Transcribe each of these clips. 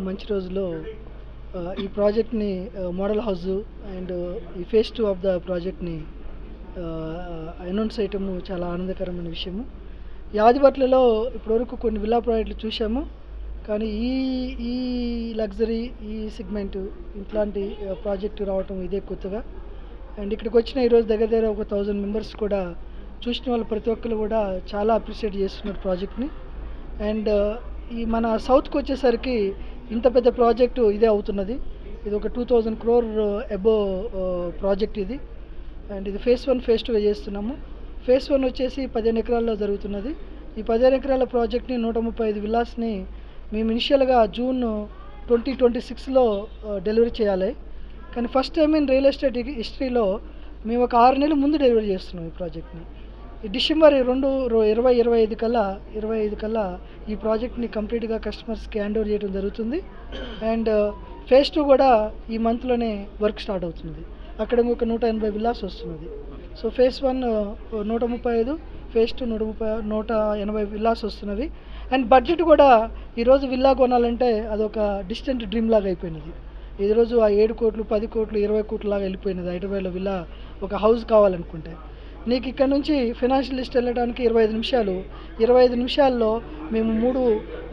మంచి రోజులో ఈ ప్రాజెక్ట్ని మోడల్ హౌస్ అండ్ ఈ ఫేజ్ 2 ఆఫ్ ద ప్రాజెక్ట్ని అనౌన్స్ చేయటము చాలా ఆనందకరమైన విషయము. ఈ ఆదిబట్లలో ఇప్పటివరకు కొన్ని విల్లా ప్రాజెక్టులు చూసాము, కానీ ఈ లగ్జరీ ఈ సెగ్మెంట్ ఇట్లాంటి ప్రాజెక్టు రావటం ఇదే కొత్తగా. అండ్ ఇక్కడికి వచ్చిన ఈరోజు దగ్గర ఒక 1000 మెంబర్స్ కూడా చూసిన వాళ్ళు ప్రతి ఒక్కరు కూడా చాలా అప్రిషియేట్ చేస్తున్నారు ప్రాజెక్ట్ని. అండ్ ఈ మన సౌత్కి వచ్చేసరికి ఇంత పెద్ద ప్రాజెక్టు ఇదే అవుతున్నది. ఇది ఒక 2000 crore అబోవ్ ప్రాజెక్ట్ ఇది. అండ్ ఇది ఫేజ్ 1 ఫేజ్ 2 చేస్తున్నాము. ఫేజ్ 1 వచ్చేసి 15 ఎకరాల్లో జరుగుతున్నది. ఈ 15 ఎకరాల ప్రాజెక్ట్ని 135 విల్లాస్ని మేము ఇనిషియల్గా జూన్ 2026లో డెలివరీ చేయాలి. కానీ first time in real estate హిస్టరీలో మేము ఒక 6 నెలల ముందు డెలివరీ చేస్తున్నాం ఈ ప్రాజెక్ట్ని. ఈ డిసెంబర్ 2025 కల్లా ఈ ప్రాజెక్ట్ని కంప్లీట్గా కస్టమర్స్కి హ్యాండ్ ఓవర్ చేయడం జరుగుతుంది. అండ్ ఫేజ్ 2 కూడా ఈ మంత్లోనే వర్క్ స్టార్ట్ అవుతుంది. అక్కడ ఒక 180 విల్లాస్ వస్తున్నది. సో ఫేజ్ 1 135, ఫేజ్ 2 180 విల్లాస్ వస్తున్నవి. అండ్ బడ్జెట్ కూడా ఈరోజు విల్లా కొనాలంటే అదొక డిస్టెంట్ డ్రీమ్ లాగా అయిపోయినది. ఈరోజు ఆ 7 కోట్లు 10 కోట్లు 20 కోట్ల లాగా వెళ్ళిపోయినది. హైదరాబాద్లో విల్లా ఒక హౌస్ కావాలనుకుంటే నీకు ఇక్కడ నుంచి ఫైనాన్షియల్ లిస్ట్ వెళ్ళడానికి 25 నిమిషాల్లో మేము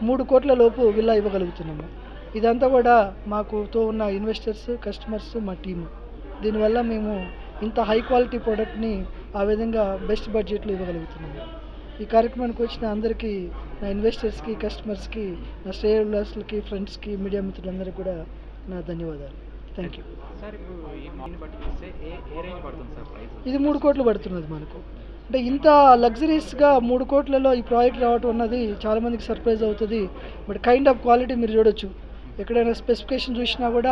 3 కోట్ల లోపు విల్లా ఇవ్వగలుగుతున్నాము. ఇదంతా కూడా మాకుతో ఉన్న ఇన్వెస్టర్స్, కస్టమర్స్, మా టీము. దీనివల్ల మేము ఇంత హై క్వాలిటీ ప్రోడక్ట్ని ఆ విధంగా బెస్ట్ బడ్జెట్లో ఇవ్వగలుగుతున్నాము. ఈ కార్యక్రమానికి వచ్చిన అందరికీ, నా ఇన్వెస్టర్స్కి, కస్టమర్స్కి, నా షేర్ హోల్డర్స్కి, ఫ్రెండ్స్కి, మీడియా మిత్రులందరికీ కూడా నా ధన్యవాదాలు. Thank you. ఇది 3 కోట్లు పడుతున్నది మనకు. అంటే ఇంత లగ్జరీస్గా 3 కోట్లలో ఈ ప్రాజెక్ట్ రావటం అన్నది చాలామందికి సర్ప్రైజ్ అవుతుంది. బట్ కైండ్ ఆఫ్ క్వాలిటీ మీరు చూడొచ్చు. ఎక్కడైనా స్పెసిఫికేషన్ చూసినా కూడా